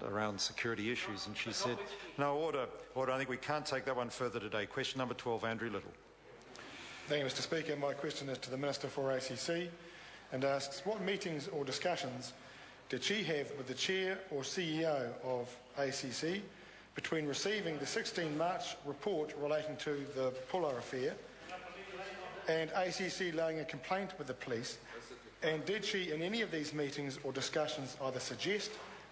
around security issues, and she said, no, order, I think we can't take that one further today. Question number 12, Andrew Little. Thank you, Mr Speaker. My question is to the Minister for ACC and asks, what meetings or discussions did she have with the Chair or CEO of ACC between receiving the 16 March report relating to the Pullar affair and ACC laying a complaint with the police, and did she in any of these meetings or discussions either suggest,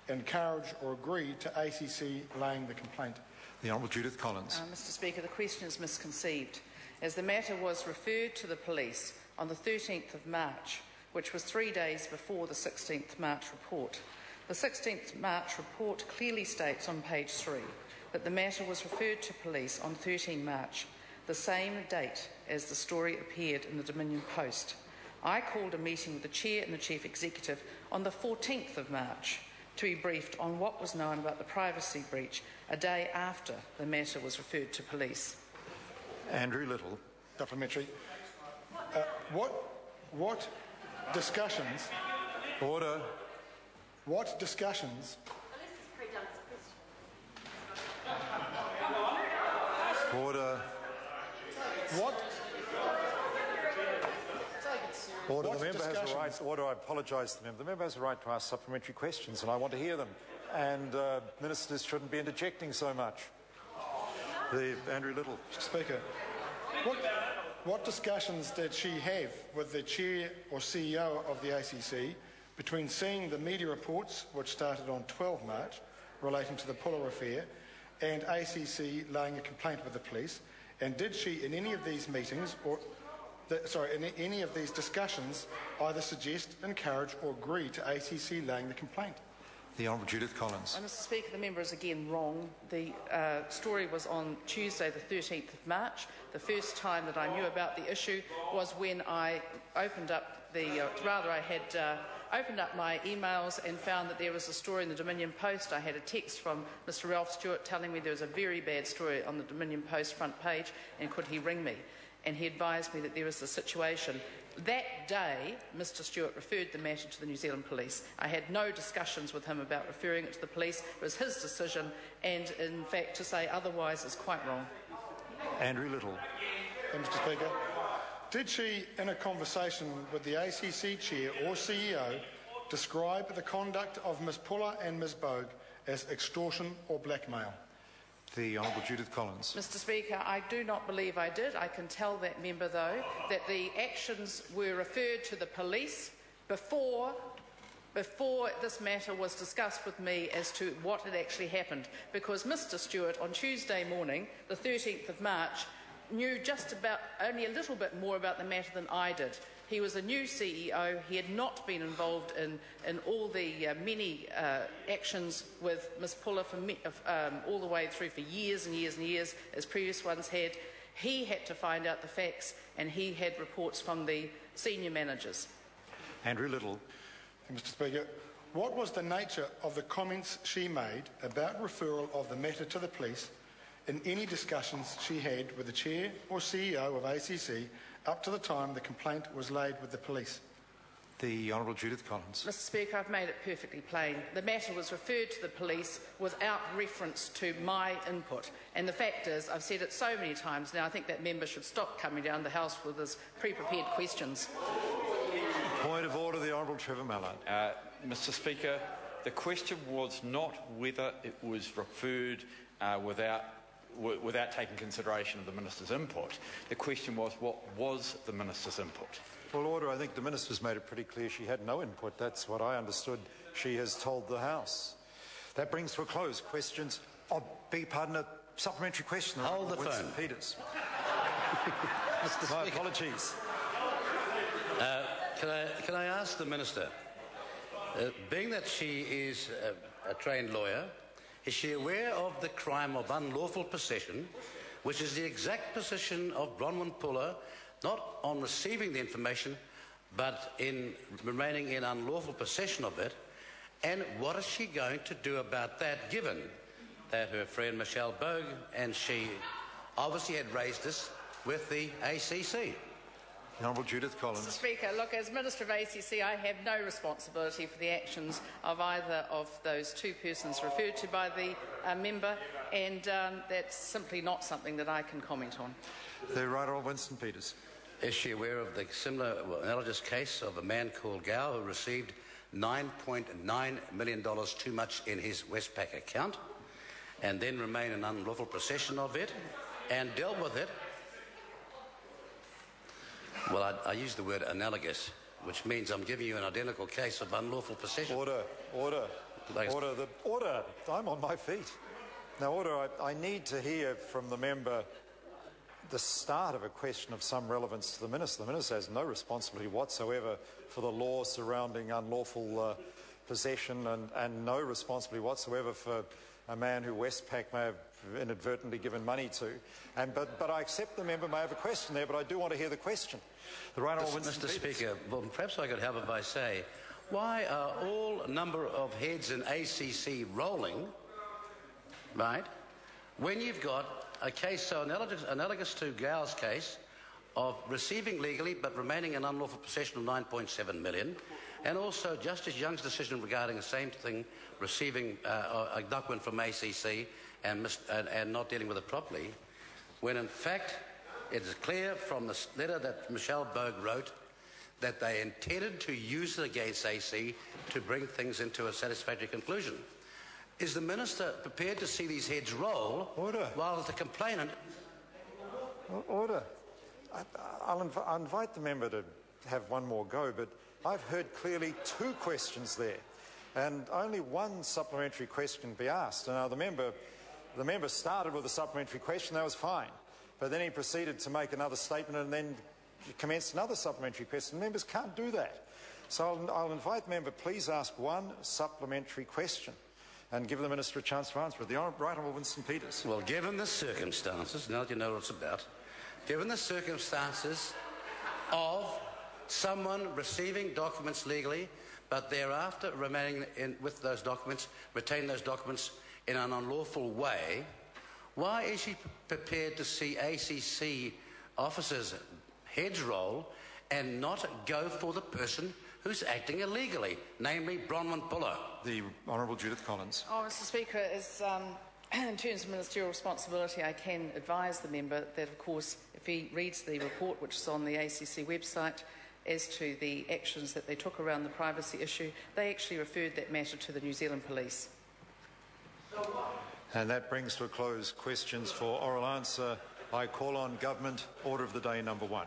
encourage or agree to ACC laying the complaint? The Honourable Judith Collins. Mr Speaker, the question is misconceived, as the matter was referred to the police on the 13th of March, which was 3 days before the 16th March report. The 16th March report clearly states on page 3 that the matter was referred to police on 13 March, the same date as the story appeared in the Dominion Post. I called a meeting with the Chair and the Chief Executive on the 14th of March to be briefed on what was known about the privacy breach a day after the matter was referred to police. Andrew Little. Supplementary. What discussions... Order. What discussions... Order. What... Order. The member has a right. Order. I apologise to the member. The member has a right to ask supplementary questions, and I want to hear them. And ministers shouldn't be interjecting so much. Andrew Little. Speaker, what discussions did she have with the Chair or CEO of the ACC between seeing the media reports, which started on 12 March, relating to the Pullar affair, and ACC laying a complaint with the police? And did she, in any of these meetings, in any of these discussions, either suggest, encourage or agree to ACC laying the complaint? The Honourable Judith Collins. Mr Speaker, the member is again wrong. The story was on Tuesday the 13th of March. The first time that I knew about the issue was when I opened up opened up my emails and found that there was a story in the Dominion Post. I had a text from Mr Ralph Stewart telling me there was a very bad story on the Dominion Post front page and could he ring me. And he advised me that there was a situation. That day, Mr Stewart referred the matter to the New Zealand Police. I had no discussions with him about referring it to the police. It was his decision, and in fact, to say otherwise is quite wrong. Andrew Little. Mr Speaker, did she, in a conversation with the ACC Chair or CEO, describe the conduct of Ms Pullar and Ms Bogue as extortion or blackmail? The Honourable Judith Collins. Mr Speaker, I do not believe I did. I can tell that member, though, that the actions were referred to the police before this matter was discussed with me as to what had actually happened, because Mr Stewart on Tuesday morning, the 13th of March, knew just about only a little bit more about the matter than I did. He was a new CEO. He had not been involved in all the many actions with Ms Pullar all the way through for years and years and years, as previous ones had. He had to find out the facts, and he had reports from the senior managers. Andrew Little. Mr Speaker, what was the nature of the comments she made about referral of the matter to the police in any discussions she had with the Chair or CEO of ACC up to the time the complaint was laid with the police? The Honourable Judith Collins. Mr Speaker, I've made it perfectly plain. The matter was referred to the police without reference to my input. And the fact is, I've said it so many times now, I think that member should stop coming down the House with his pre-prepared questions. Point of order, the Honourable Trevor Mallard. Mr Speaker, the question was not whether it was referred without taking consideration of the Minister's input. The question was, what was the Minister's input? Well, Order, I think the Minister's made it pretty clear she had no input. That's what I understood she has told the House. That brings to a close questions. Oh, beg your pardon, a supplementary question. Hold the Winston phone. Peters. Mr. My Speaker, apologies. Can I ask the Minister, being that she is a trained lawyer, is she aware of the crime of unlawful possession, which is the exact position of Bronwyn Pullar, not on receiving the information, but in remaining in unlawful possession of it? And what is she going to do about that, given that her friend Michelle Bogue and she obviously had raised this with the ACC? The Honourable Judith Collins. Mr. Speaker, look, as Minister of ACC, I have no responsibility for the actions of either of those two persons referred to by the member, and that's simply not something that I can comment on. The Right Honourable Winston Peters. Is she aware of the similar, analogous case of a man called Gow who received $9.9 million too much in his Westpac account and then remained in unlawful possession of it and dealt with it? Well, I use the word analogous, which means I'm giving you an identical case of unlawful possession. Order. Order. I'm on my feet. Now, order. I need to hear from the member the start of a question of some relevance to the Minister. The Minister has no responsibility whatsoever for the law surrounding unlawful possession and no responsibility whatsoever for a man who Westpac may have inadvertently given money to. But I accept the member may have a question there, but I do want to hear the question. The Right Honourable Winston Mr. Peters. Speaker, well, perhaps I could help if I say, why are all number of heads in ACC rolling, right, when you've got a case so analogous to Gow's case of receiving legally but remaining in unlawful possession of $9.7 million, and also Justice Young's decision regarding the same thing, receiving a document from ACC and not dealing with it properly, when in fact it is clear from the letter that Michelle Bogue wrote that they intended to use it against AC to bring things into a satisfactory conclusion. Is the Minister prepared to see these heads roll while the complainant... Order. I'll invite the member to have one more go, but I've heard clearly two questions there and only one supplementary question can be asked. Now, the member started with a supplementary question, that was fine, but then he proceeded to make another statement and then commenced another supplementary question. Members can't do that. So I'll invite the member, please ask one supplementary question and give the Minister a chance to answer it. The Right Honourable Winston Peters. Well, given the circumstances, now that you know what it's about, given the circumstances of someone receiving documents legally, but thereafter remaining with those documents, retain those documents in an unlawful way, why is she prepared to see ACC officers' heads roll and not go for the person who's acting illegally, namely Bronwyn Pullar? The Honourable Judith Collins. Oh, Mr. Speaker, in terms of ministerial responsibility, I can advise the member that, of course, if he reads the report, which is on the ACC website, as to the actions that they took around the privacy issue, they actually referred that matter to the New Zealand Police. And that brings to a close questions for oral answer. I call on Government. Order of the day number 1.